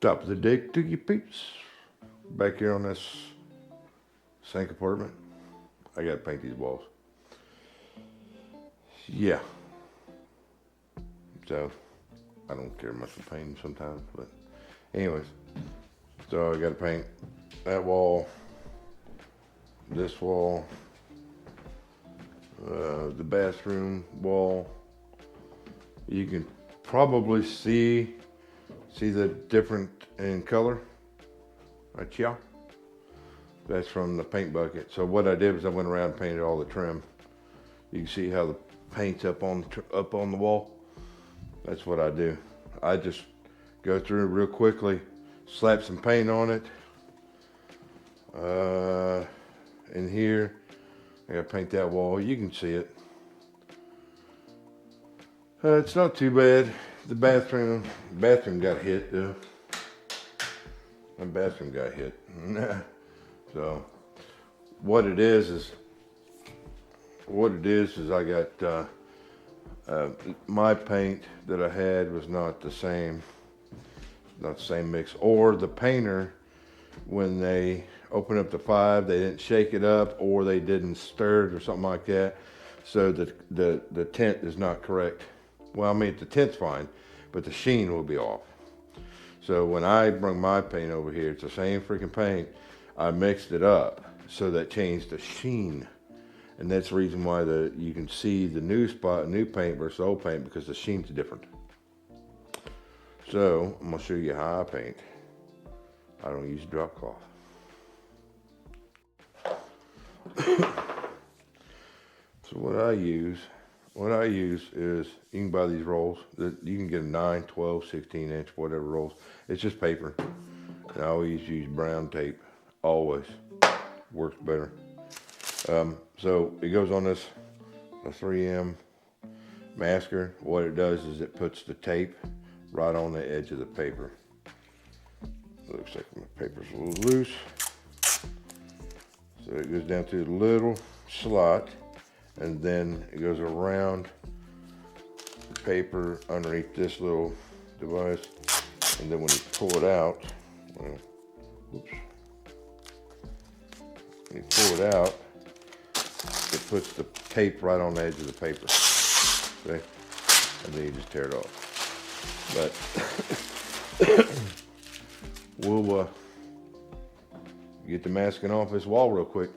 Top of the day to you peeps. Back here on this sink apartment. I gotta paint these walls. Yeah. So I don't care much for painting sometimes, but anyways. So I gotta paint that wall, this wall, the bathroom wall. You can probably see the different in color right here. That's from the paint bucket. So what I did was I went around and painted all the trim. You can see how the paint's up on the wall. That's what I do. I just go through real quickly, slap some paint on it. In here, I gotta paint that wall. You can see it. It's not too bad. The bathroom got hit though. My bathroom got hit. So what it is I got my paint that I had was not the same mix, or the painter, when they opened up the 5, they didn't shake it up, or they didn't stir it or something like that, so the tint is not correct. Well, I mean, the tint's fine, but the sheen will be off. So when I bring my paint over here, it's the same freaking paint. I mixed it up, so that changed the sheen. And that's the reason why you can see the new paint versus old paint, because the sheen's different. So I'm gonna show you how I paint. I don't use drop cloth. So what I use is, you can buy these rolls. You can get a 9, 12, 16 inch, whatever rolls. It's just paper. And I always use brown tape. Always. Works better. So it goes on this a 3M masker. What it does is it puts the tape right on the edge of the paper. Looks like my paper's a little loose. So it goes down through the little slot, and then it goes around the paper underneath this little device. And then when you pull it out, well, whoops. When you pull it out, it puts the tape right on the edge of the paper. See? And then you just tear it off. But we'll get the masking off this wall real quick.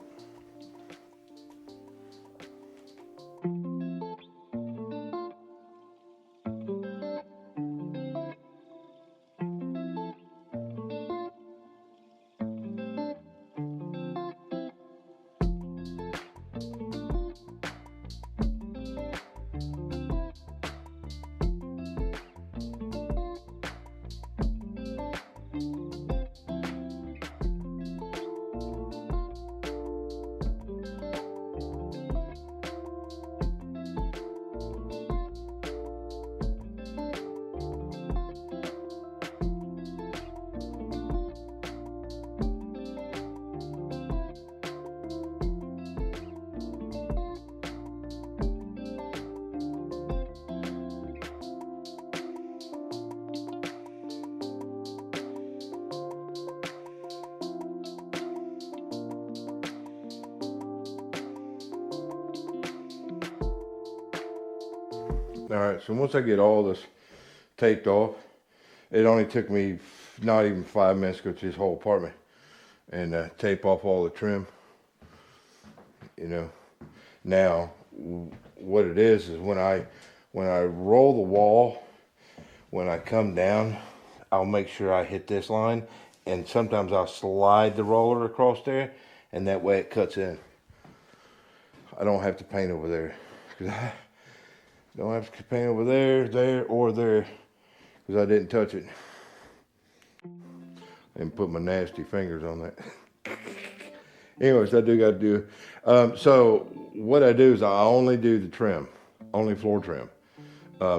All right, so once I get all this taped off, it only took me not even 5 minutes to go through this whole apartment and tape off all the trim. You know, now what it is when I roll the wall, when I come down, I'll make sure I hit this line, and sometimes I'll slide the roller across there, and that way it cuts in. I don't have to paint over there. Don't have to paint over there, or there, because I didn't touch it. And put my nasty fingers on that. Anyways, I do got to do. So what I do is I only do the trim, only floor trim,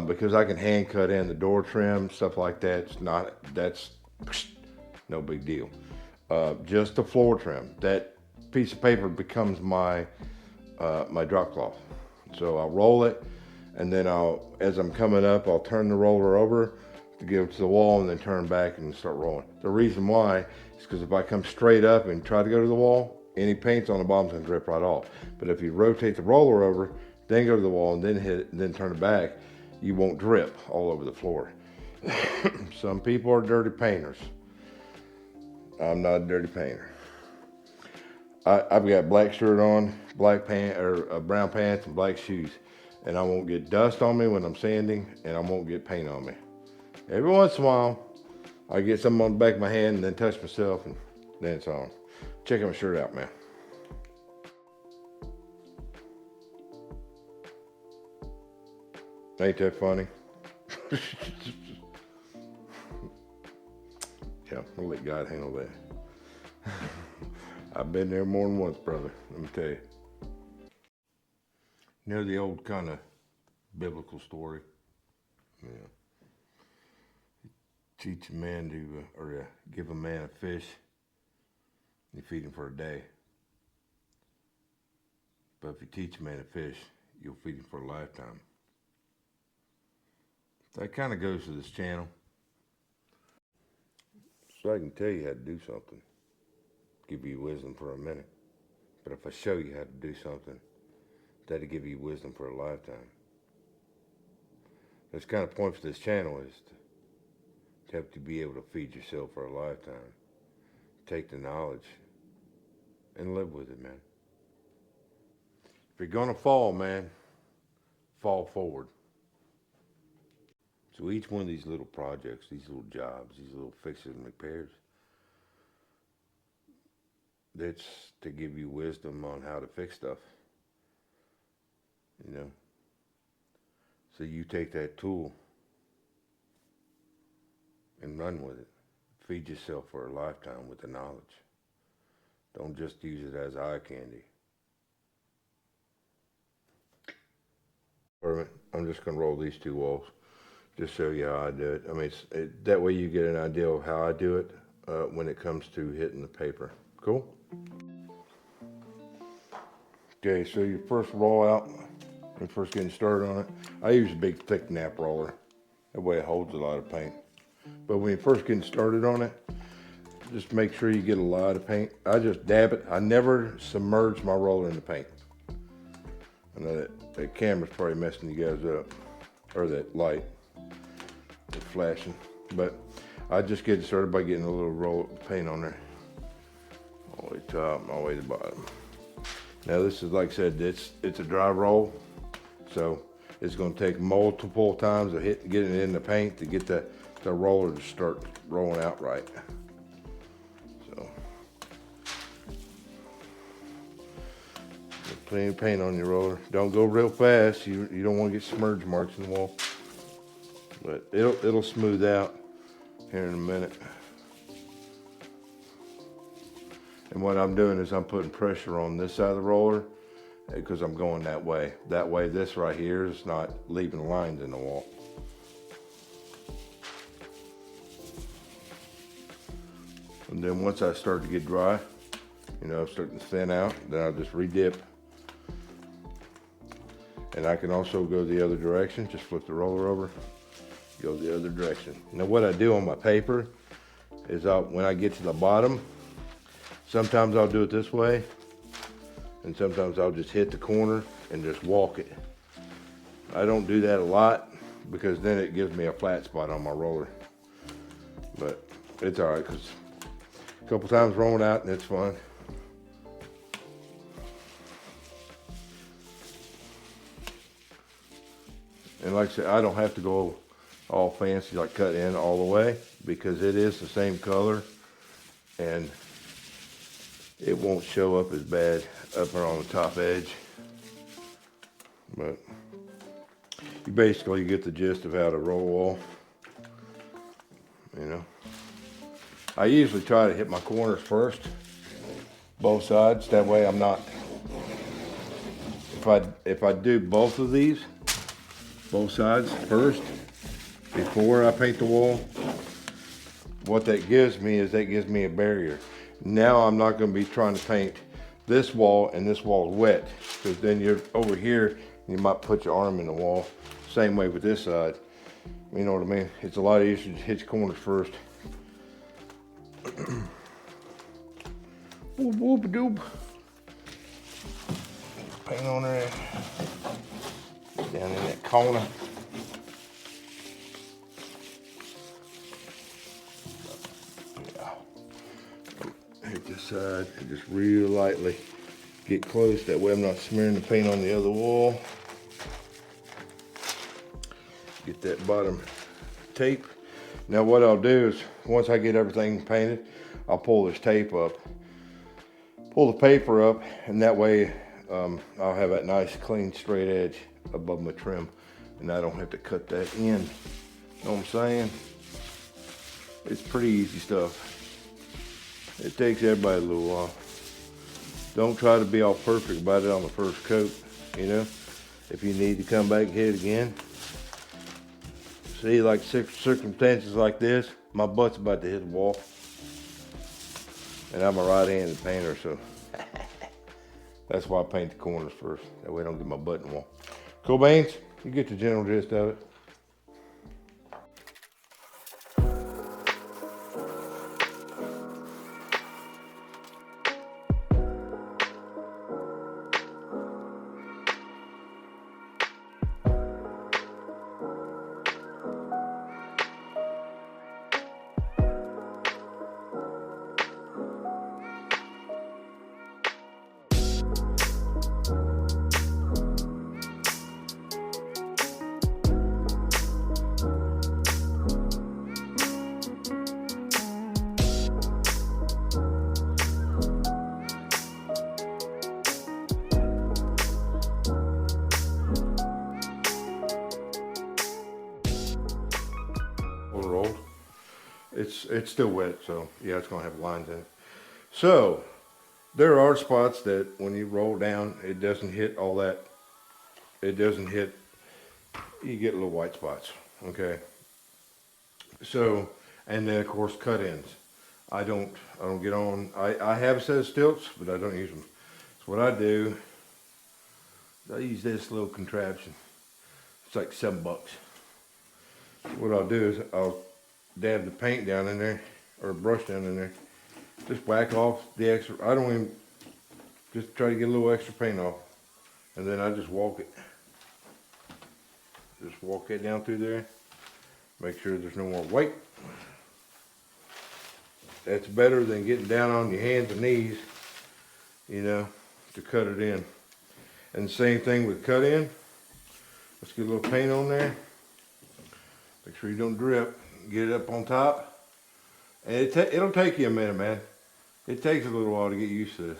because I can hand cut in the door trim, stuff like that. That's no big deal. Just the floor trim. That piece of paper becomes my my drop cloth. So I'll roll it. And then as I'm coming up, I'll turn the roller over, to go to the wall and then turn back and start rolling. The reason why is because if I come straight up and try to go to the wall, any paint's on the bottom's gonna drip right off. But if you rotate the roller over, then go to the wall and then hit it and then turn it back, you won't drip all over the floor. Some people are dirty painters. I'm not a dirty painter. I've got black shirt on, black pant or brown pants and black shoes, and I won't get dust on me when I'm sanding, and I won't get paint on me. Every once in a while, I get something on the back of my hand and then touch myself, and then it's on. Check my shirt out, man. Ain't that funny? Yeah, I'll let God handle that. I've been there more than once, brother, let me tell you. You know the old kind of biblical story? Yeah. Teach a man to, give a man a fish, you feed him for a day. But if you teach a man to fish, you'll feed him for a lifetime. That kind of goes to this channel. So I can tell you how to do something, give you wisdom for a minute. But if I show you how to do something, that'll give you wisdom for a lifetime. That's kind of point for this channel is to help you be able to feed yourself for a lifetime. Take the knowledge and live with it, man. If you're gonna fall, man, fall forward. So each one of these little projects, these little jobs, these little fixes and repairs, that's to give you wisdom on how to fix stuff, you know. So you take that tool and run with it. Feed yourself for a lifetime with the knowledge. Don't just use it as eye candy. I'm just gonna roll these two walls. Just show you how I do it. I mean, that way you get an idea of how I do it when it comes to hitting the paper. Cool? Okay, so you first roll out, when first getting started on it. I use a big thick nap roller. That way it holds a lot of paint. But when you're first getting started on it, just make sure you get a lot of paint. I just dab it. I never submerge my roller in the paint. I know that camera's probably messing you guys up, or that light. It's flashing, but I just get started by getting a little roll of paint on there, all the way top, all the way to the bottom. Now this is, like I said, it's a dry roll, so it's going to take multiple times of getting it in the paint to get the roller to start rolling out right. So get plenty of paint on your roller. Don't go real fast. You don't want to get smudge marks in the wall. But it'll smooth out here in a minute. And what I'm doing is I'm putting pressure on this side of the roller because I'm going that way. That way this right here is not leaving lines in the wall. And then once I start to get dry, you know, starting to thin out, then I'll just re-dip. And I can also go the other direction, just flip the roller over. Go the other direction. Now what I do on my paper is when I get to the bottom, sometimes I'll do it this way, and sometimes I'll just hit the corner and just walk it. I don't do that a lot because then it gives me a flat spot on my roller. But it's all right because a couple times rolling out and it's fun. And like I said, I don't have to go all fancy, like cut in all the way, because it is the same color and it won't show up as bad up on the top edge. But you basically get the gist of how to roll wall, you know. I usually try to hit my corners first, both sides, that way I'm not, if I do both of these, both sides first, before I paint the wall, what that gives me is that gives me a barrier. Now I'm not going to be trying to paint this wall and this wall is wet, because then you're over here and you might put your arm in the wall. Same way with this side. You know what I mean? It's a lot easier to hit corners first. Whoop whoop doop. Paint on there. Down in that corner. Yeah. Hit this side and just real lightly get close. That way I'm not smearing the paint on the other wall. Get that bottom tape. Now what I'll do is once I get everything painted, I'll pull this tape up, pull the paper up, and that way I'll have that nice clean straight edge above my trim, and I don't have to cut that in. Know what I'm saying? It's pretty easy stuff. It takes everybody a little while. Don't try to be all perfect about it on the first coat, you know? If you need to come back and hit it again. See, like circumstances like this, my butt's about to hit the wall. And I'm a right-handed painter, so that's why I paint the corners first. That way I don't get my butt in the wall. Cool beans? You get the general gist of it. Rolled. It's still wet, so yeah, it's gonna have lines in it. So there are spots that when you roll down, it doesn't hit all that. It doesn't hit. You get little white spots. Okay. So, and then of course cut-ins. I don't get on. I have a set of stilts, but I don't use them. So what I do is I use this little contraption. It's like $7. What I'll do is I'll dab the paint down in there, or brush down in there. Just whack off the extra. I don't even, just try to get a little extra paint off. And then I just walk it. Just walk it down through there. Make sure there's no more white. That's better than getting down on your hands and knees, you know, to cut it in. And the same thing with cut in. Let's get a little paint on there. Make sure you don't drip. Get it up on top. And it'll take you a minute, man. It takes a little while to get used to this.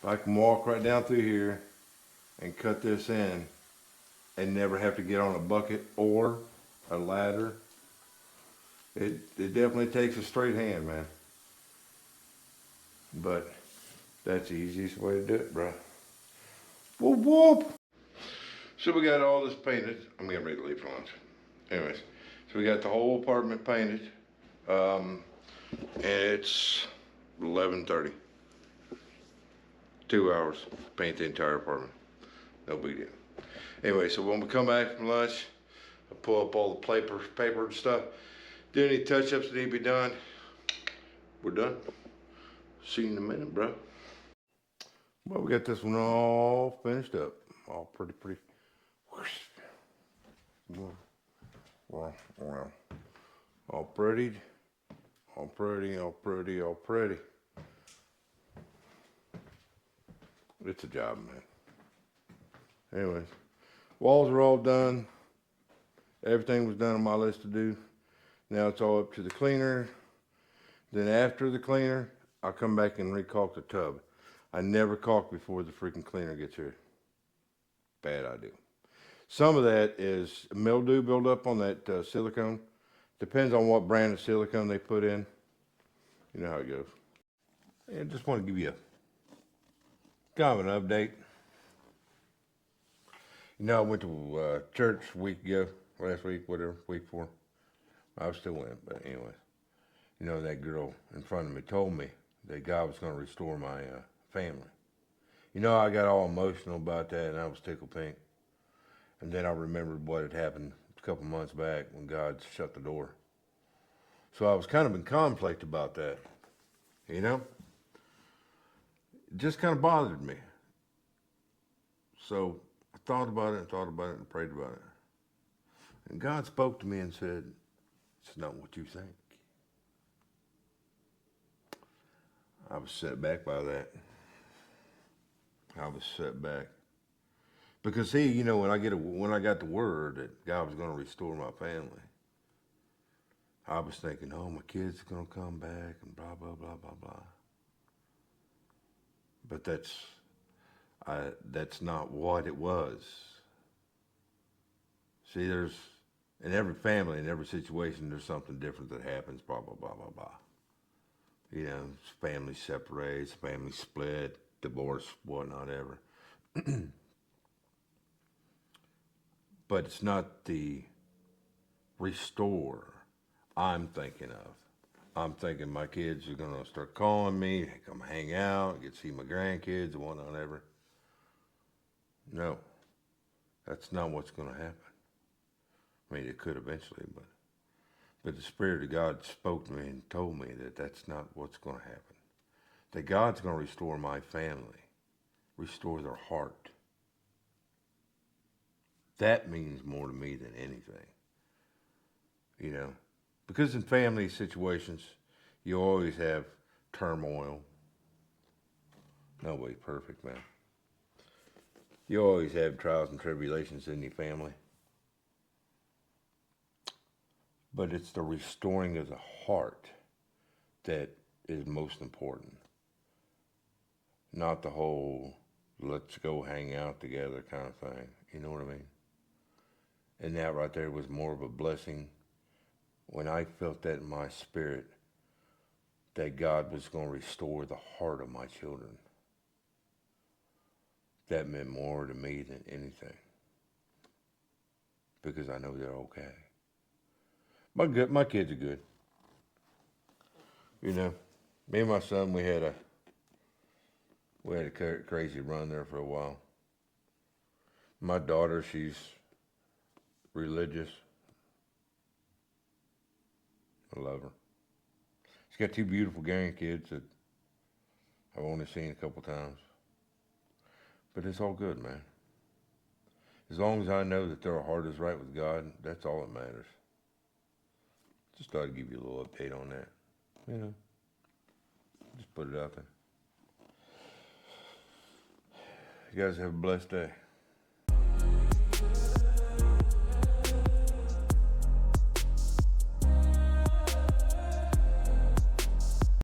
If I can walk right down through here and cut this in and never have to get on a bucket or a ladder, it definitely takes a straight hand, man. But that's the easiest way to do it, bro. Whoop whoop. So we got all this painted. I'm getting ready to leave for lunch. Anyways, so we got the whole apartment painted. And it's 11:30. 2 hours, paint the entire apartment. No big deal. Anyway, so when we come back from lunch, I pull up all the paper and stuff. Do any touch-ups that need to be done. We're done. See you in a minute, bro. Well, we got this one all finished up. All pretty. Well, all pretty. It's a job, man. Anyways, walls are all done. Everything was done on my list to do. Now it's all up to the cleaner. Then after the cleaner, I'll come back and re-caulk the tub. I never caulk before the freaking cleaner gets here. Bad idea. Some of that is mildew buildup on that silicone. Depends on what brand of silicone they put in. You know how it goes. I just want to give you kind of an update. You know, I went to church a week ago, last week, whatever, week before. I was still in, but anyways. You know, that girl in front of me told me that God was going to restore my family. You know, I got all emotional about that, and I was tickled pink. And then I remembered what had happened a couple months back when God shut the door. So I was kind of in conflict about that, you know? It just kind of bothered me. So I thought about it and thought about it and prayed about it. And God spoke to me and said, it's not what you think. I was set back by that. I was set back. Because see, you know, when I got the word that God was going to restore my family, I was thinking, oh, my kids are going to come back and blah, blah, blah, blah, blah. But that's not what it was. See, in every family, in every situation, there's something different that happens, blah, blah, blah, blah, blah. You know, family separates, family split, divorce, whatnot, ever. But it's not the restore I'm thinking of. I'm thinking my kids are going to start calling me, come hang out, get to see my grandkids, and whatnot, ever. No, that's not what's going to happen. I mean, it could eventually, but the Spirit of God spoke to me and told me that that's not what's going to happen. That God's going to restore my family, restore their heart. That means more to me than anything. You know, because in family situations, you always have turmoil. Nobody's perfect, man. You always have trials and tribulations in your family. But it's the restoring of the heart that is most important. Not the whole let's go hang out together kind of thing. You know what I mean? And that right there was more of a blessing when I felt that in my spirit that God was going to restore the heart of my children. That meant more to me than anything. Because I know they're okay. My kids are good. You know, me and my son, we had a crazy run there for a while. My daughter, she's religious. I love her. She's got two beautiful grandkids that I've only seen a couple times. But it's all good, man. As long as I know that their heart is right with God, that's all that matters. Just thought I'd give you a little update on that. You know, just put it out there. You guys have a blessed day.